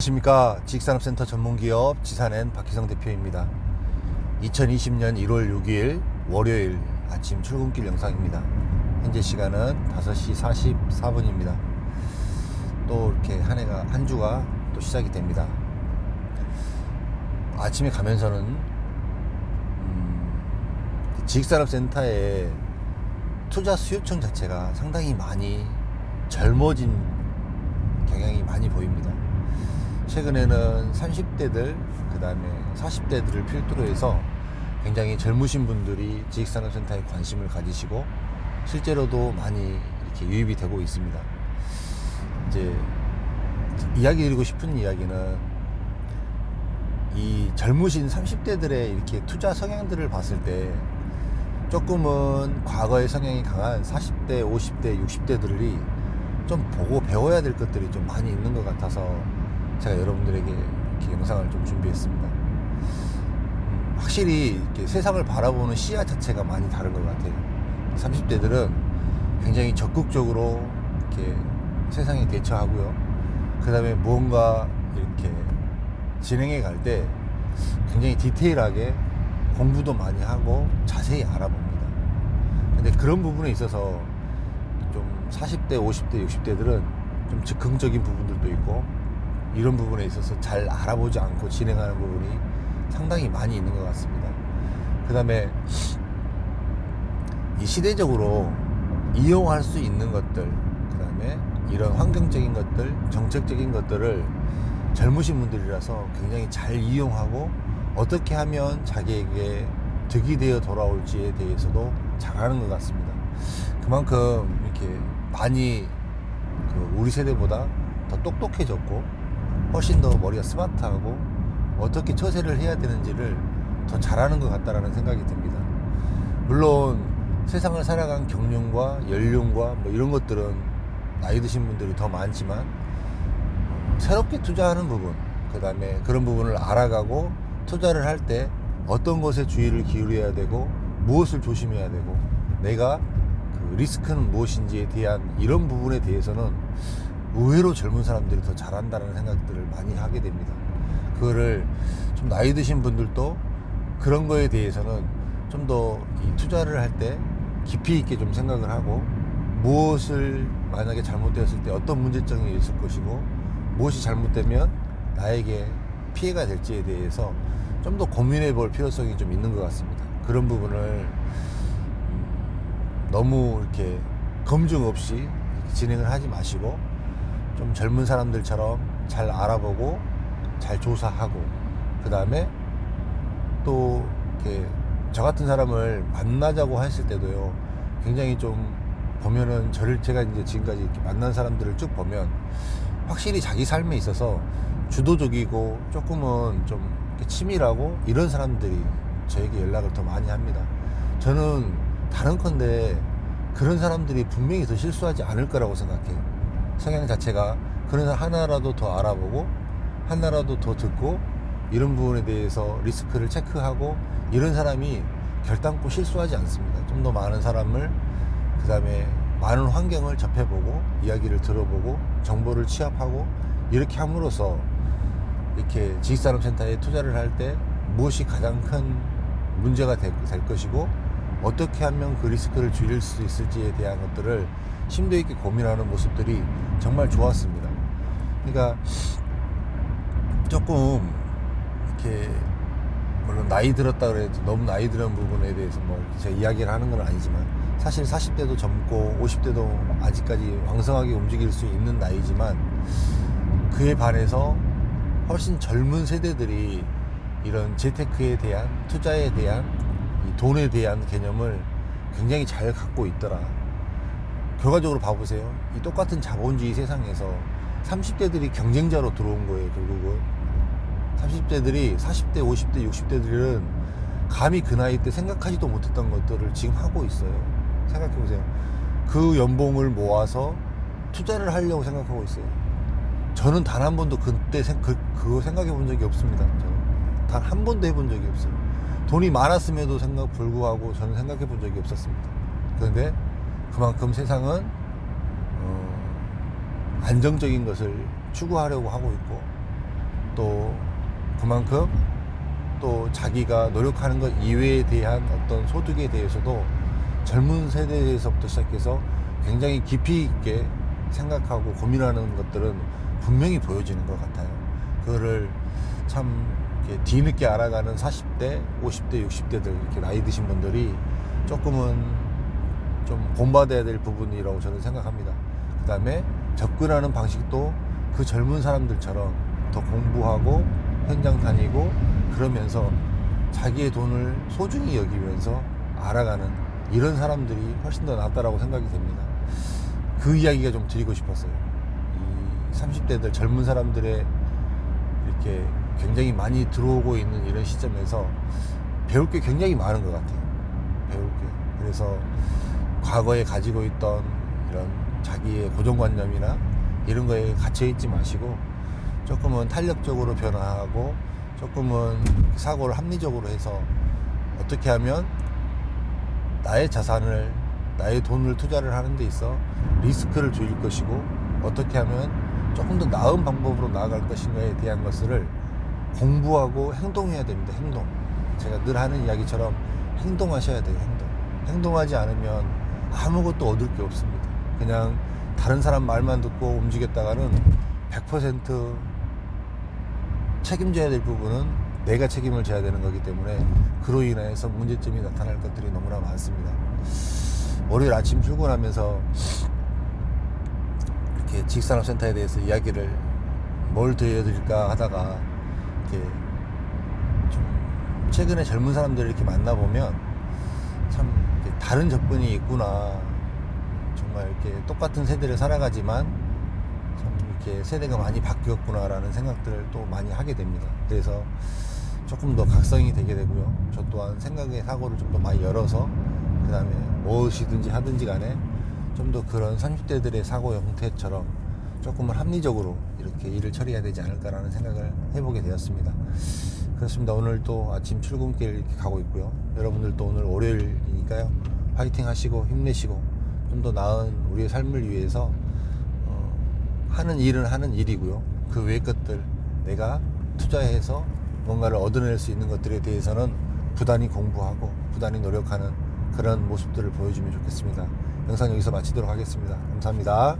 안녕하십니까. 지식산업센터 전문기업 지산엔 박희성 대표입니다. 2020년 1월 6일 월요일 아침 출근길 영상입니다. 현재 시간은 5시 44분입니다. 또 이렇게 한 주가 또 시작이 됩니다. 아침에 가면서는 지식산업센터의 투자 수요청 자체가 상당히 많이 젊어진 경향이 많이 보입니다. 최근에는 30대들, 그 다음에 40대들을 필두로 해서 굉장히 젊으신 분들이 지식산업센터에 관심을 가지시고 실제로도 많이 이렇게 유입이 되고 있습니다. 이제 이야기 드리고 싶은 이야기는 이 젊으신 30대들의 이렇게 투자 성향들을 봤을 때 조금은 과거의 성향이 강한 40대, 50대, 60대들이 좀 보고 배워야 될 것들이 좀 많이 있는 것 같아서 제가 여러분들에게 이렇게 영상을 좀 준비했습니다. 확실히 이렇게 세상을 바라보는 시야 자체가 많이 다른 것 같아요. 30대들은 굉장히 적극적으로 이렇게 세상에 대처하고요. 그 다음에 무언가 이렇게 진행해 갈 때 굉장히 디테일하게 공부도 많이 하고 자세히 알아봅니다. 근데 그런 부분에 있어서 좀 40대, 50대, 60대들은 좀 즉흥적인 부분들도 있고 이런 부분에 있어서 잘 알아보지 않고 진행하는 부분이 상당히 많이 있는 것 같습니다. 그 다음에 이 시대적으로 이용할 수 있는 것들, 그 다음에 이런 환경적인 것들, 정책적인 것들을 젊으신 분들이라서 굉장히 잘 이용하고 어떻게 하면 자기에게 득이 되어 돌아올지에 대해서도 잘 아는 것 같습니다. 그만큼 이렇게 많이 우리 세대보다 더 똑똑해졌고 훨씬 더 머리가 스마트하고 어떻게 처세를 해야 되는지를 더 잘하는 것 같다라는 생각이 듭니다. 물론 세상을 살아간 경륜과 연륜과 뭐 이런 것들은 나이 드신 분들이 더 많지만 새롭게 투자하는 부분, 그 다음에 그런 부분을 알아가고 투자를 할 때 어떤 것에 주의를 기울여야 되고 무엇을 조심해야 되고 내가 그 리스크는 무엇인지에 대한 이런 부분에 대해서는 의외로 젊은 사람들이 더 잘한다는 생각들을 많이 하게 됩니다. 그거를 좀 나이 드신 분들도 그런 거에 대해서는 좀 더 이 투자를 할 때 깊이 있게 좀 생각을 하고 무엇을 만약에 잘못되었을 때 어떤 문제점이 있을 것이고 무엇이 잘못되면 나에게 피해가 될지에 대해서 좀 더 고민해 볼 필요성이 좀 있는 것 같습니다. 그런 부분을 너무 이렇게 검증 없이 진행을 하지 마시고 좀 젊은 사람들처럼 잘 알아보고 잘 조사하고 그 다음에 또 이렇게 저 같은 사람을 만나자고 했을 때도요 굉장히 좀 보면은 제가 이제 지금까지 이렇게 만난 사람들을 쭉 보면 확실히 자기 삶에 있어서 주도적이고 조금은 좀 치밀하고 이런 사람들이 저에게 연락을 더 많이 합니다. 저는 다른컨대 그런 사람들이 분명히 더 실수하지 않을 거라고 생각해요. 성향 자체가 그래서 하나라도 더 알아보고 하나라도 더 듣고 이런 부분에 대해서 리스크를 체크하고 이런 사람이 결단코 실수하지 않습니다. 좀 더 많은 사람을 그 다음에 많은 환경을 접해보고 이야기를 들어보고 정보를 취합하고 이렇게 함으로써 이렇게 지식산업센터에 투자를 할 때 무엇이 가장 큰 문제가 될 것이고 어떻게 하면 그 리스크를 줄일 수 있을지에 대한 것들을 심도 있게 고민하는 모습들이 정말 좋았습니다. 그러니까 조금 이렇게 물론 나이 들었다 그래도 너무 나이 들은 부분에 대해서 뭐 제가 이야기를 하는 건 아니지만 사실 40대도 젊고 50대도 아직까지 왕성하게 움직일 수 있는 나이지만 그에 반해서 훨씬 젊은 세대들이 이런 재테크에 대한 투자에 대한 이 돈에 대한 개념을 굉장히 잘 갖고 있더라. 결과적으로 봐보세요. 이 똑같은 자본주의 세상에서 30대들이 경쟁자로 들어온 거예요. 결국은 30대들이 40대, 50대, 60대들은 감히 그 나이 때 생각하지도 못했던 것들을 지금 하고 있어요. 생각해보세요. 그 연봉을 모아서 투자를 하려고 생각하고 있어요. 저는 단 한 번도 그때 그거 생각해 본 적이 없습니다. 단 한 번도 해본 적이 없어요. 돈이 많았음에도 불구하고 저는 생각해 본 적이 없었습니다. 그런데 그만큼 세상은 안정적인 것을 추구하려고 하고 있고 그만큼 또 자기가 노력하는 것 이외에 대한 어떤 소득에 대해서도 젊은 세대에서부터 시작해서 굉장히 깊이 있게 생각하고 고민하는 것들은 분명히 보여지는 것 같아요. 그거를 참 이렇게 뒤늦게 알아가는 40대, 50대, 60대들 이렇게 나이 드신 분들이 조금은 좀 본받아야 될 부분이라고 저는 생각합니다. 그 다음에 접근하는 방식도 그 젊은 사람들처럼 더 공부하고 현장 다니고 그러면서 자기의 돈을 소중히 여기면서 알아가는 이런 사람들이 훨씬 더 낫다라고 생각이 됩니다. 그 이야기가 좀 드리고 싶었어요. 이 30대들 젊은 사람들의 이렇게 굉장히 많이 들어오고 있는 이런 시점에서 배울 게 굉장히 많은 것 같아요. 배울 게. 그래서 과거에 가지고 있던 이런 자기의 고정관념이나 이런 거에 갇혀있지 마시고 조금은 탄력적으로 변화하고 조금은 사고를 합리적으로 해서 어떻게 하면 나의 자산을, 나의 돈을 투자를 하는 데 있어 리스크를 줄일 것이고 어떻게 하면 조금 더 나은 방법으로 나아갈 것인가에 대한 것을 공부하고 행동해야 됩니다. 행동. 제가 늘 하는 이야기처럼 행동하셔야 돼요. 행동하지 않으면 아무것도 얻을 게 없습니다. 그냥 다른 사람 말만 듣고 움직였다가는 100% 책임져야 될 부분은 내가 책임을 져야 되는 거기 때문에 그로 인해서 문제점이 나타날 것들이 너무나 많습니다. 월요일 아침 출근하면서 이렇게 지식산업센터에 대해서 이야기를 뭘 드려드릴까 하다가 이렇게 좀 최근에 젊은 사람들을 이렇게 만나보면 참 이렇게 다른 접근이 있구나. 정말 이렇게 똑같은 세대를 살아가지만 참 이렇게 세대가 많이 바뀌었구나라는 생각들을 또 많이 하게 됩니다. 그래서 조금 더 각성이 되게 되고요. 저 또한 생각의 사고를 좀 더 많이 열어서 그 다음에 무엇이든지 하든지 간에 좀 더 그런 30대들의 사고 형태처럼 조금은 합리적으로 이렇게 일을 처리해야 되지 않을까라는 생각을 해보게 되었습니다. 그렇습니다. 오늘 또 아침 출근길 이렇게 가고 있고요. 여러분들도 오늘 월요일이니까요. 화이팅 하시고 힘내시고 좀 더 나은 우리의 삶을 위해서 하는 일은 하는 일이고요. 그 외의 것들 내가 투자해서 뭔가를 얻어낼 수 있는 것들에 대해서는 부단히 공부하고 부단히 노력하는 그런 모습들을 보여주면 좋겠습니다. 영상 여기서 마치도록 하겠습니다. 감사합니다.